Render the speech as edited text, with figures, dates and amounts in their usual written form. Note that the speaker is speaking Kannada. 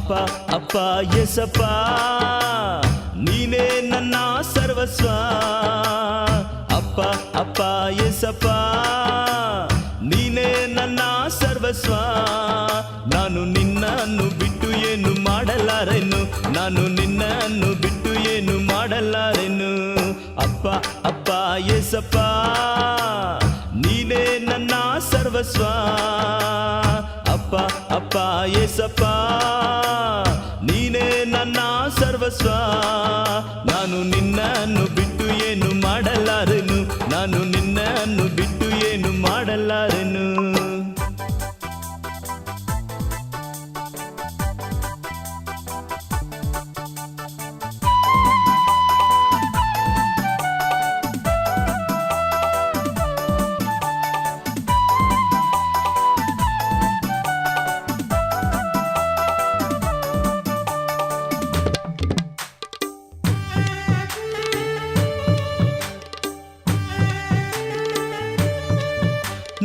ಅಪ್ಪ ಅಪ್ಪ ಯೇಸಪ್ಪ ನೀನೇ ನನ್ನ ಸರ್ವಸ್ವ. ಅಪ್ಪ ಅಪ್ಪ ಯೇಸಪ್ಪ ನೀನೇ ನನ್ನ ಸರ್ವಸ್ವ. ನಾನು ನಿನ್ನನ್ನು ಬಿಟ್ಟು ಏನು ಮಾಡಲಾರೆನು, ನಾನು ನಿನ್ನನ್ನು ಬಿಟ್ಟು ಏನು ಮಾಡಲಾರೆನು. ಅಪ್ಪ ಅಪ್ಪ ಯೇಸಪ್ಪ ನೀನೇ ನನ್ನ ಸರ್ವಸ್ವ. ಅಪ್ಪ ಅಪ್ಪ ಯೇಸಪ್ಪ ನೀನೇ ನನ್ನ ಸರ್ವಸ್ವ. ನಾನು ನಿನ್ನನ್ನು ಬಿಟ್ಟು ಏನು ಮಾಡಲಾರೆನು, ನಾನು ನಿನ್ನನ್ನು ಬಿಟ್ಟು ಏನು ಮಾಡಲಾರೆನು.